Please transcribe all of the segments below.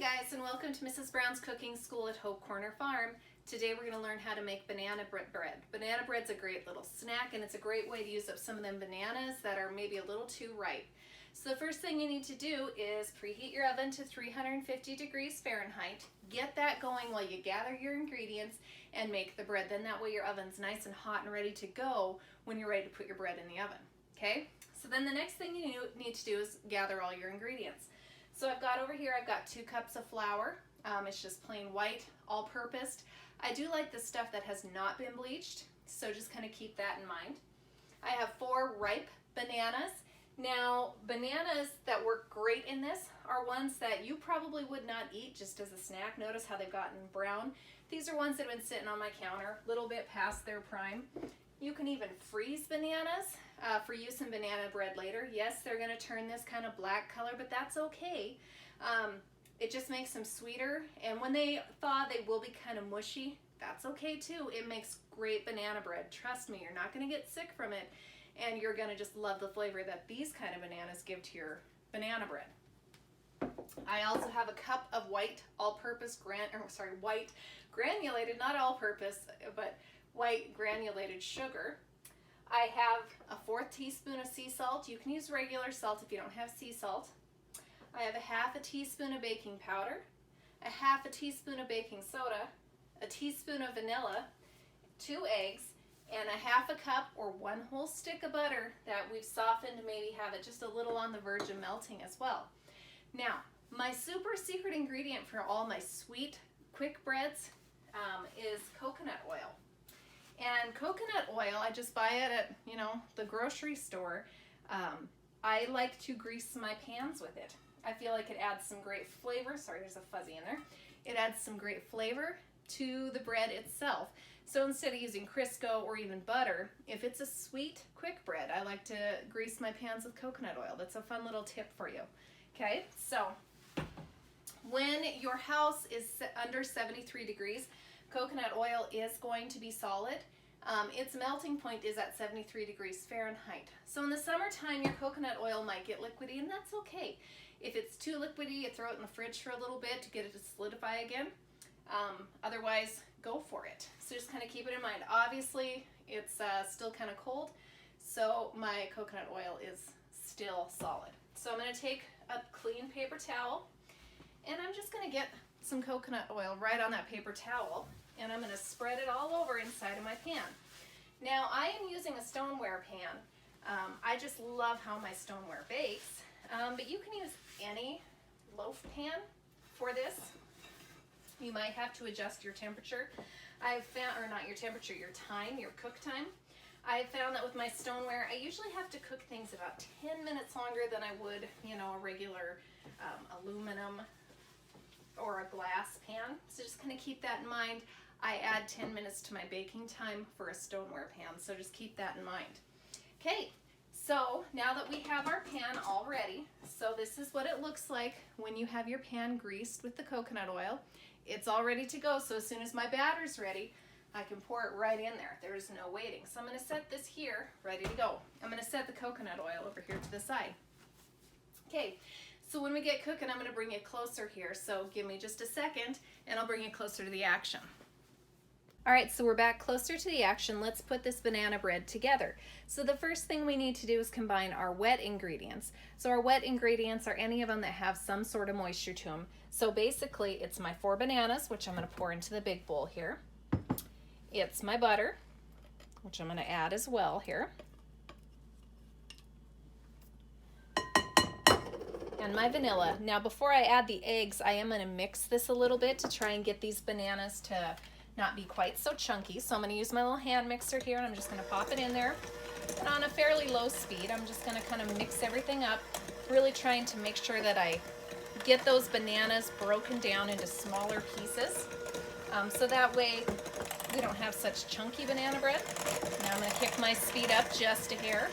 guys, and welcome to Mrs. Brown's Cooking School at Hope Corner Farm. Today we're going to learn how to make banana bread. Banana bread's a great little snack, and it's a great way to use up some of them bananas that are maybe a little too ripe. So the first thing you need to do is preheat your oven to 350 degrees Fahrenheit. Get that going while you gather your ingredients and make the bread. Then that way your oven's nice and hot and ready to go when you're ready to put your bread in the oven. Okay? So then the next thing you need to do is gather all your ingredients. So I've got over here, I've got 2 cups of flour. It's just plain white, all-purposed. I do like the stuff that has not been bleached, so just kind of keep that in mind. I have 4 ripe bananas. Now, bananas that work great in this are ones that you probably would not eat just as a snack. Notice how they've gotten brown. These are ones that have been sitting on my counter a little bit past their prime. You can even freeze bananas for use in banana bread later. Yes, they're going to turn this kind of black color, but that's okay. It just makes them sweeter, and when they thaw, they will be kind of mushy. That's okay too. It makes great banana bread. Trust me, you're not going to get sick from it, and you're going to just love the flavor that these kind of bananas give to your banana bread. I also have a cup of white all-purpose white granulated, not all-purpose, but white granulated sugar. I have a 1/4 teaspoon of sea salt. You can use regular salt if you don't have sea salt. I have a 1/2 teaspoon of baking powder, a 1/2 teaspoon of baking soda, a teaspoon of vanilla, 2 eggs, and a 1/2 cup or 1 whole stick of butter that we've softened to maybe have it just a little on the verge of melting as well. Now, my super secret ingredient for all my sweet, quick breads is coconut oil. And coconut oil, I just buy it at, the grocery store. I like to grease my pans with it. I feel like it adds some great flavor. Sorry, there's a fuzzy in there. It adds some great flavor to the bread itself. So instead of using Crisco or even butter, if it's a sweet, quick bread, I like to grease my pans with coconut oil. That's a fun little tip for you. Okay, so when your house is under 73 degrees, coconut oil is going to be solid. Its melting point is at 73 degrees Fahrenheit. So in the summertime, your coconut oil might get liquidy, and that's okay. If it's too liquidy, you throw it in the fridge for a little bit to get it to solidify again. Otherwise, go for it. So just kind of keep it in mind. Obviously, it's still kind of cold, so my coconut oil is still solid. So I'm going to take a clean paper towel, and I'm just going to get some coconut oil right on that paper towel, and I'm going to spread it all over inside of my pan. Now, I am using a stoneware pan. I just love how my stoneware bakes, but you can use any loaf pan for this. You might have to adjust your temperature. I've found, or not your temperature, your time, your cook time. I've found that with my stoneware, I usually have to cook things about 10 minutes longer than I would, a regular aluminum or a glass pan. So just kind of keep that in mind. I add 10 minutes to my baking time for a stoneware pan, so just keep that in mind. Okay, so now that we have our pan all ready, so this is what it looks like when you have your pan greased with the coconut oil. It's all ready to go, so as soon as my batter's ready, I can pour it right in there. There's no waiting. So I'm going to set this here, ready to go. I'm going to set the coconut oil over here to the side. Okay, so when we get cooking, I'm going to bring it closer here. So give me just a second, and I'll bring it closer to the action. All right, so we're back closer to the action. Let's put this banana bread together. So the first thing we need to do is combine our wet ingredients. So our wet ingredients are any of them that have some sort of moisture to them. So basically, it's my 4 bananas, which I'm going to pour into the big bowl here. It's my butter, which I'm going to add as well here. And my vanilla. Now, before I add the eggs, I am going to mix this a little bit to try and get these bananas to not be quite so chunky. So I'm going to use my little hand mixer here, and I'm just going to pop it in there. And on a fairly low speed, I'm just going to kind of mix everything up, really trying to make sure that I get those bananas broken down into smaller pieces. So that way we don't have such chunky banana bread. Now I'm going to kick my speed up just a hair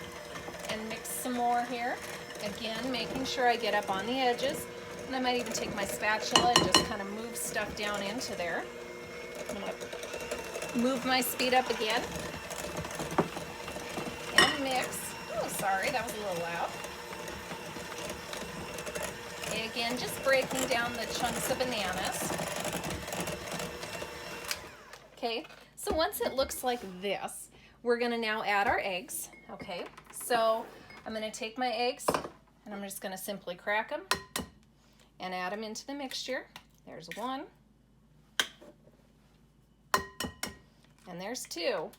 and mix some more here. Again, making sure I get up on the edges. And I might even take my spatula and just kind of move stuff down into there. I'm going to move my speed up again and mix. Oh, sorry, that was a little loud. Okay, again, just breaking down the chunks of bananas. Okay, so once it looks like this, we're gonna now add our eggs. Okay, so I'm gonna take my eggs and I'm just gonna simply crack them and add them into the mixture. There's one, and there's two.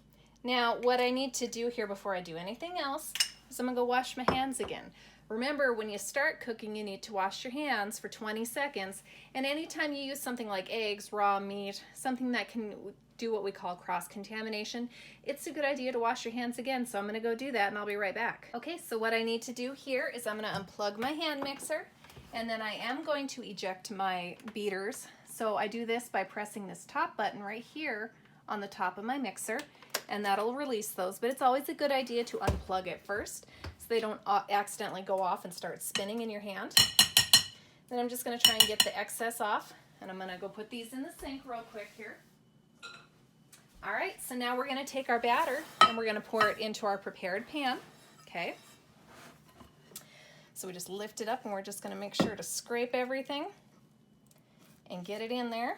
Now, what I need to do here before I do anything else is I'm gonna go wash my hands again. Remember, when you start cooking, you need to wash your hands for 20 seconds. And anytime you use something like eggs, raw meat, something that can do what we call cross-contamination, it's a good idea to wash your hands again. So I'm gonna go do that and I'll be right back. Okay, so what I need to do here is I'm gonna unplug my hand mixer, and then I am going to eject my beaters. So I do this by pressing this top button right here on the top of my mixer, and that'll release those. But it's always a good idea to unplug it first so they don't accidentally go off and start spinning in your hand. Then I'm just gonna try and get the excess off, and I'm gonna go put these in the sink real quick here. All right, so now we're gonna take our batter and we're gonna pour it into our prepared pan, okay? So we just lift it up and we're just gonna make sure to scrape everything and get it in there.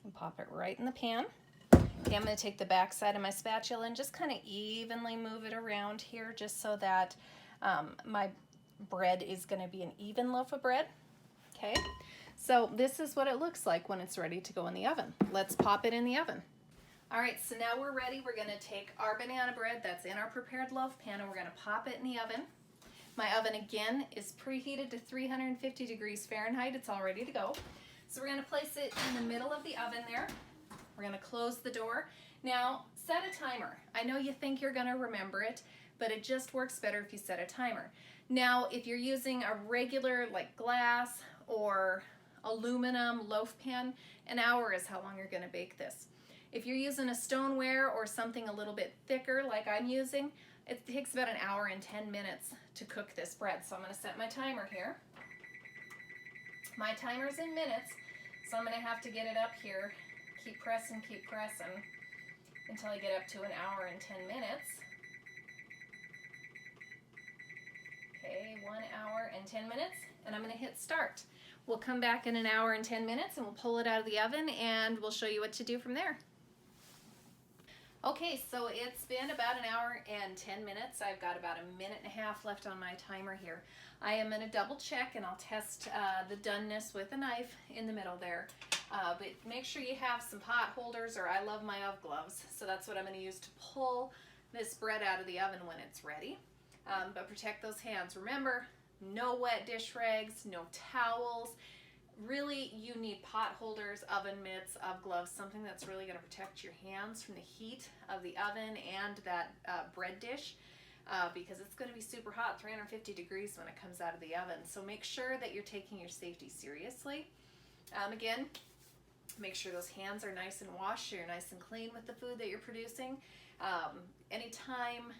And pop it right in the pan. Okay, I'm gonna take the back side of my spatula and just kind of evenly move it around here just so that my bread is gonna be an even loaf of bread, okay? So this is what it looks like when it's ready to go in the oven. Let's pop it in the oven. All right, so now we're ready. We're gonna take our banana bread that's in our prepared loaf pan and we're gonna pop it in the oven. My oven, again, is preheated to 350 degrees Fahrenheit. It's all ready to go. So we're gonna place it in the middle of the oven there. We're gonna close the door. Now, set a timer. I know you think you're gonna remember it, but it just works better if you set a timer. Now, if you're using a regular like glass or aluminum loaf pan, an hour is how long you're gonna bake this. If you're using a stoneware or something a little bit thicker like I'm using, it takes about an hour and 10 minutes to cook this bread. So I'm gonna set my timer here. My timer's in minutes, so I'm gonna have to get it up here. Keep pressing until I get up to an hour and 10 minutes. Okay, 1 hour and 10 minutes, and I'm gonna hit start. We'll come back in an hour and 10 minutes and we'll pull it out of the oven and we'll show you what to do from there. Okay, so it's been about an hour and 10 minutes. I've got about a minute and a half left on my timer here. I am going to double check and I'll test the doneness with a knife in the middle there. But make sure you have some pot holders, or I love my oven gloves. So that's what I'm going to use to pull this bread out of the oven when it's ready. But protect those hands. Remember, no wet dish rags, no towels. Really, you need pot holders, oven mitts, oven gloves, something that's really going to protect your hands from the heat of the oven and that bread dish, because it's going to be super hot, 350 degrees when it comes out of the oven. So make sure that you're taking your safety seriously. Again, make sure those hands are nice and washed, so you're nice and clean with the food that you're producing. Anytime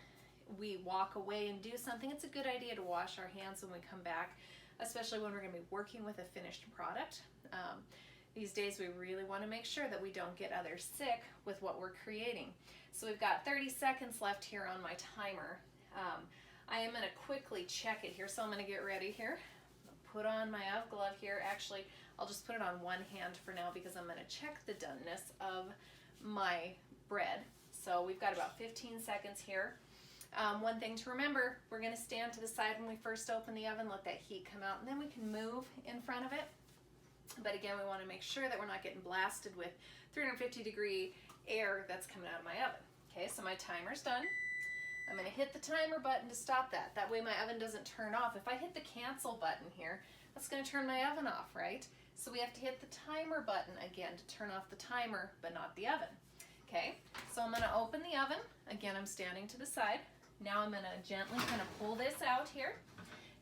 we walk away and do something, it's a good idea to wash our hands when we come back, especially when we're going to be working with a finished product. These days we really want to make sure that we don't get others sick with what we're creating. So we've got 30 seconds left here on my timer. I am going to quickly check it here, so I'm going to get ready here. Put on my oven glove here. Actually, I'll just put it on one hand for now because I'm going to check the doneness of my bread. So we've got about 15 seconds here. One thing to remember, we're going to stand to the side when we first open the oven, let that heat come out, and then we can move in front of it. But again, we want to make sure that we're not getting blasted with 350 degree air that's coming out of my oven. Okay, so my timer's done. I'm going to hit the timer button to stop that. That way my oven doesn't turn off. If I hit the cancel button here, that's going to turn my oven off, right? So we have to hit the timer button again to turn off the timer, but not the oven. Okay, so I'm going to open the oven. Again, I'm standing to the side. Now I'm going to gently kind of pull this out here.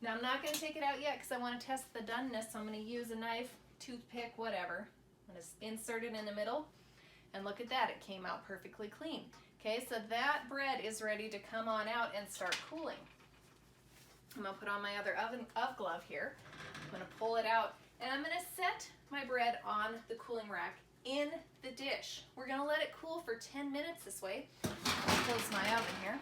Now I'm not going to take it out yet because I want to test the doneness, so I'm going to use a knife, toothpick, whatever. I'm going to insert it in the middle, and look at that, it came out perfectly clean. Okay, so that bread is ready to come on out and start cooling. I'm going to put on my other oven glove here. I'm going to pull it out, and I'm going to set my bread on the cooling rack in the dish. We're going to let it cool for 10 minutes this way. close my oven here.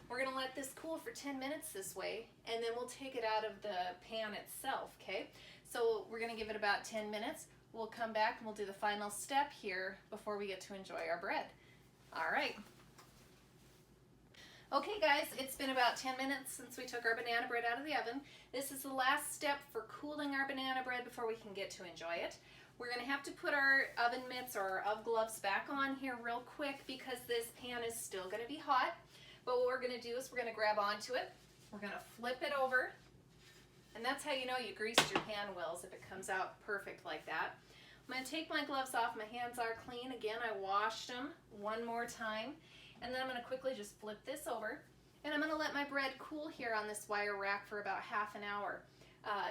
We're gonna let this cool for 10 minutes this way, and then we'll take it out of the pan itself, okay? So we're gonna give it about 10 minutes. We'll come back and we'll do the final step here before we get to enjoy our bread. All right. Okay guys, it's been about 10 minutes since we took our banana bread out of the oven. This is the last step for cooling our banana bread before we can get to enjoy it. We're going to have to put our oven mitts or our oven gloves back on here real quick because this pan is still going to be hot. But what we're going to do is we're going to grab onto it. We're going to flip it over. And that's how you know you greased your pan wells, if it comes out perfect like that. I'm going to take my gloves off. My hands are clean. Again, I washed them one more time. And then I'm going to quickly just flip this over. And I'm going to let my bread cool here on this wire rack for about half an hour.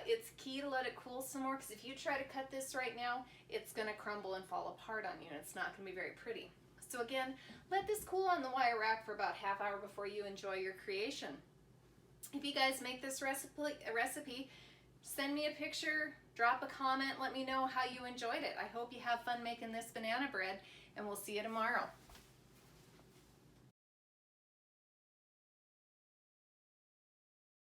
It's key to let it cool some more, because if you try to cut this right now, it's going to crumble and fall apart on you, and it's not going to be very pretty. So again, let this cool on the wire rack for about half hour before you enjoy your creation. If you guys make this recipe, send me a picture, drop a comment, let me know how you enjoyed it. I hope you have fun making this banana bread, and we'll see you tomorrow.